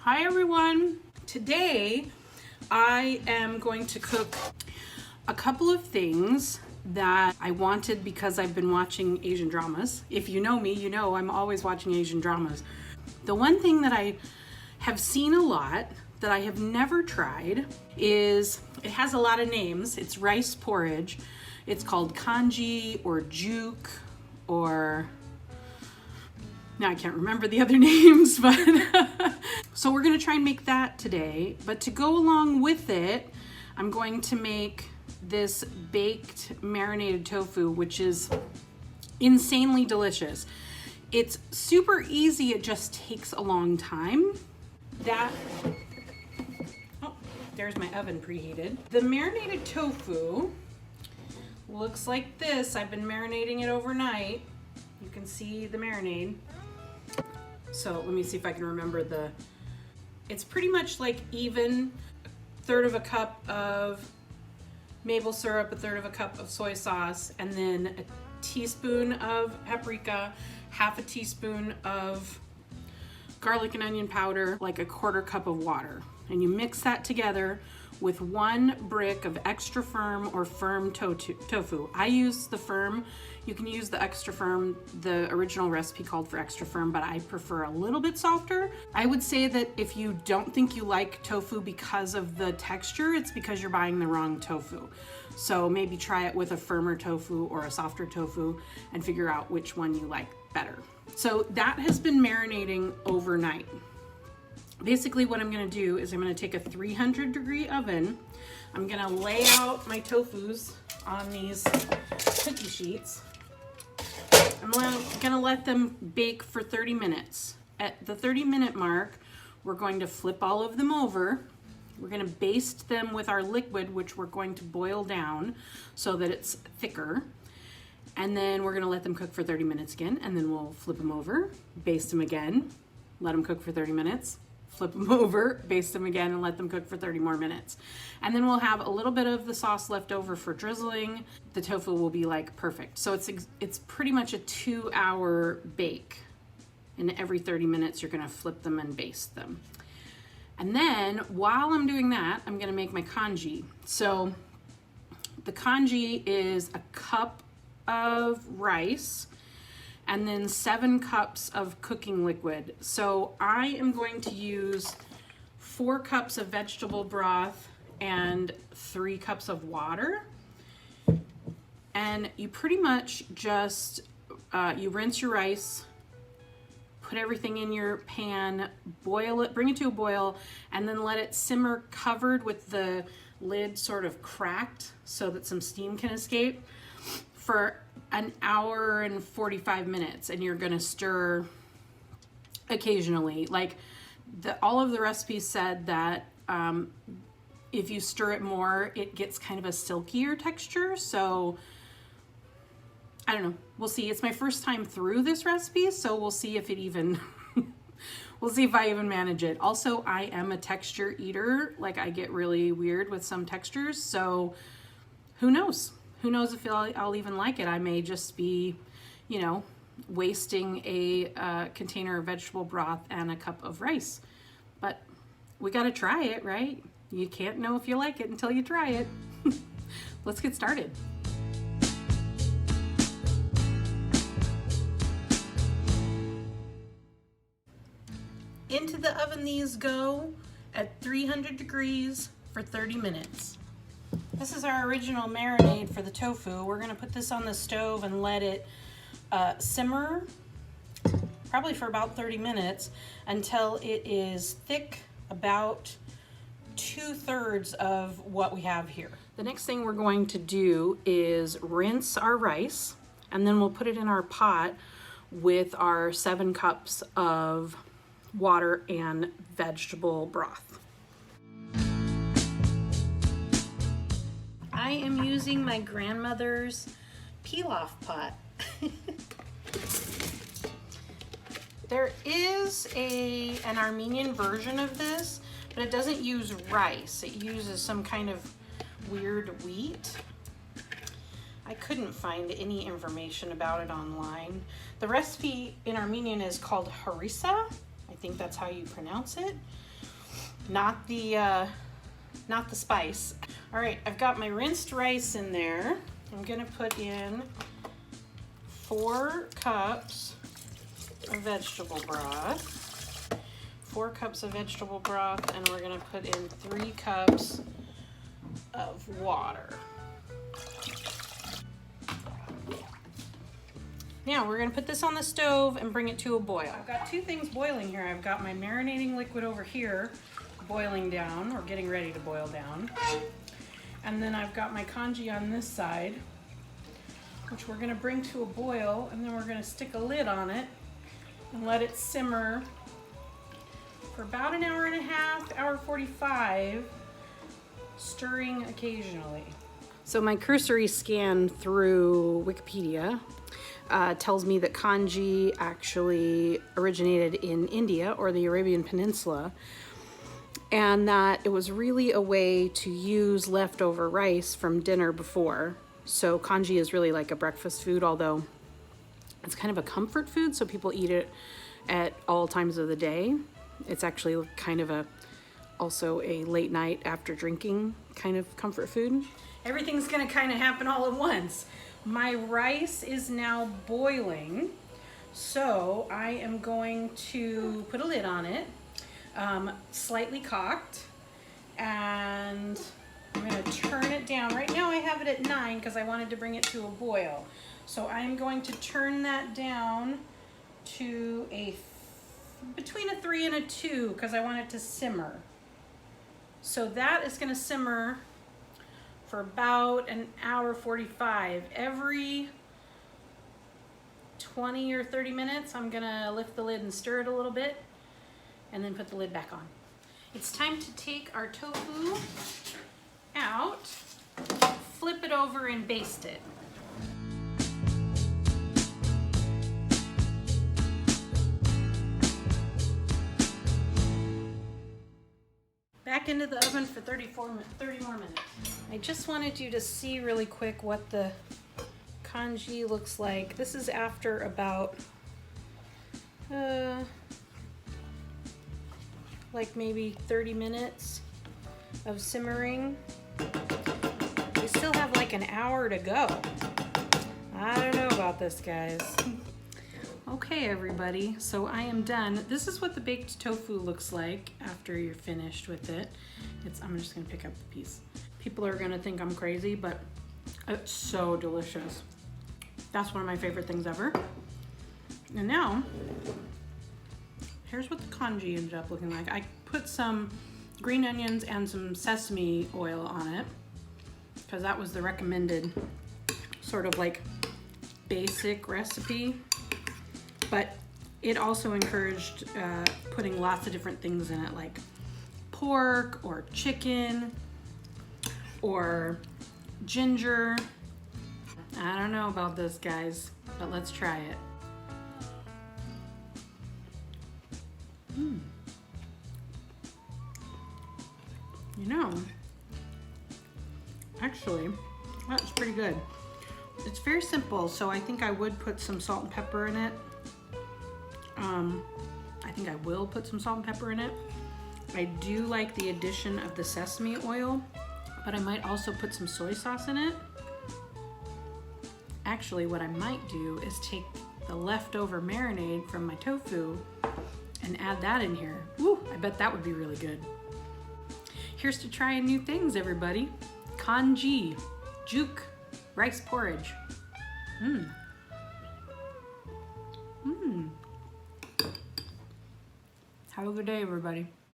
Hi everyone. Today I am going to cook a couple of things that I wanted because I've been watching Asian dramas. If you know me, you know I'm always watching Asian dramas. The one thing that I have seen a lot that I have never tried is, it has a lot of names. It's rice porridge. It's called congee or juke, or now I can't remember the other names, but so we're gonna try and make that today. But to go along with it, I'm going to make this baked marinated tofu, which is insanely delicious. It's super easy, it just takes a long time. Oh, there's my oven preheated. The marinated tofu looks like this. I've been marinating it overnight. You can see the marinade. So let me see if I can remember it's pretty much like even, a third of a cup of maple syrup, a third of a cup of soy sauce, and then a teaspoon of paprika, half a teaspoon of garlic and onion powder, like a quarter cup of water. And you mix that together with 1 brick of extra firm or firm tofu. I use the firm. You can use the extra firm. The original recipe called for extra firm, but I prefer a little bit softer. I would say that if you don't think you like tofu because of the texture, it's because you're buying the wrong tofu. So maybe try it with a firmer tofu or a softer tofu and figure out which one you like better. So that has been marinating overnight. Basically what I'm gonna do is I'm gonna take a 300-degree oven. I'm gonna lay out my tofus on these cookie sheets. I'm gonna let them bake for 30 minutes. At the 30-minute mark, we're going to flip all of them over. We're gonna baste them with our liquid, which we're going to boil down so that it's thicker. And then we're gonna let them cook for 30 minutes again, and then we'll flip them over, baste them again, let them cook for 30 minutes, flip them over, baste them again, and let them cook for 30 more minutes. And then we'll have a little bit of the sauce left over for drizzling. The tofu will be like perfect. So it's pretty much a 2-hour bake. And every 30 minutes, you're gonna flip them and baste them. And then while I'm doing that, I'm gonna make my congee. So the congee is a cup of rice and then 7 cups of cooking liquid. So I am going to use 4 cups of vegetable broth and 3 cups of water. And you pretty much just, you rinse your rice, put everything in your pan, boil it, bring it to a boil, and then let it simmer covered with the lid sort of cracked so that some steam can escape for an hour and 45 minutes. And you're gonna stir occasionally. Like all of the recipes said that if you stir it more, it gets kind of a silkier texture. So I don't know, we'll see. It's my first time through this recipe, so we'll see if it even, we'll see if I even manage it. Also, I am a texture eater. Like I get really weird with some textures, so who knows? Who knows if I'll even like it. I may just be, you know, wasting a container of vegetable broth and a cup of rice. But we gotta try it, right? You can't know if you like it until you try it. Let's get started. Into the oven these go at 300 degrees for 30 minutes. This is our original marinade for the tofu. We're gonna put this on the stove and let it simmer, probably for about 30 minutes, until it is thick, about 2/3 of what we have here. The next thing we're going to do is rinse our rice, and then we'll put it in our pot with our 7 cups of water and vegetable broth. I am using my grandmother's pilaf pot. There is an Armenian version of this, but it doesn't use rice. It uses some kind of weird wheat. I couldn't find any information about it online. The recipe in Armenian is called harissa. I think that's how you pronounce it. not the spice. All right, I've got my rinsed rice in there. I'm gonna put in 4 cups of vegetable broth. 4 cups of vegetable broth, and we're gonna put in 3 cups of water. Now we're gonna put this on the stove and bring it to a boil. I've got 2 things boiling here. I've got my marinating liquid over here boiling down, or getting ready to boil down. And then I've got my congee on this side, which we're gonna bring to a boil, and then we're gonna stick a lid on it and let it simmer for about an hour and a half, hour 45, stirring occasionally. So my cursory scan through Wikipedia tells me that congee actually originated in India or the Arabian Peninsula, and that it was really a way to use leftover rice from dinner before. So congee is really like a breakfast food, although it's kind of a comfort food, so people eat it at all times of the day. It's actually kind of also a late night after drinking kind of comfort food. Everything's gonna kind of happen all at once. My rice is now boiling, so I am going to put a lid on it, slightly cocked, and I'm gonna turn it down. Right now I have it at 9 because I wanted to bring it to a boil. So I'm going to turn that down to between a 3 and a 2 because I want it to simmer. So that is gonna simmer for about an hour 45. Every 20 or 30 minutes, I'm gonna lift the lid and stir it a little bit and then put the lid back on. It's time to take our tofu out, flip it over and baste it. Back into the oven for 30 more minutes. I just wanted you to see really quick what the congee looks like. This is after about like maybe 30 minutes of simmering. We still have like an hour to go. I don't know about this, guys. Okay, everybody, so I am done. This is what the baked tofu looks like after you're finished with it. I'm just gonna pick up the piece. People are gonna think I'm crazy, but it's so delicious. That's one of my favorite things ever. And now, here's what the congee ended up looking like. I put some green onions and some sesame oil on it because that was the recommended sort of like basic recipe. But it also encouraged putting lots of different things in it, like pork or chicken or ginger. I don't know about this, guys, but let's try it. You know, actually, that's pretty good. It's very simple, so I think I would put some salt and pepper in it. I think I will put some salt and pepper in it. I do like the addition of the sesame oil, but I might also put some soy sauce in it. Actually, what I might do is take the leftover marinade from my tofu and add that in here. Woo, I bet that would be really good. Here's to trying new things, everybody. Congee, juke, rice porridge. Have a good day, everybody.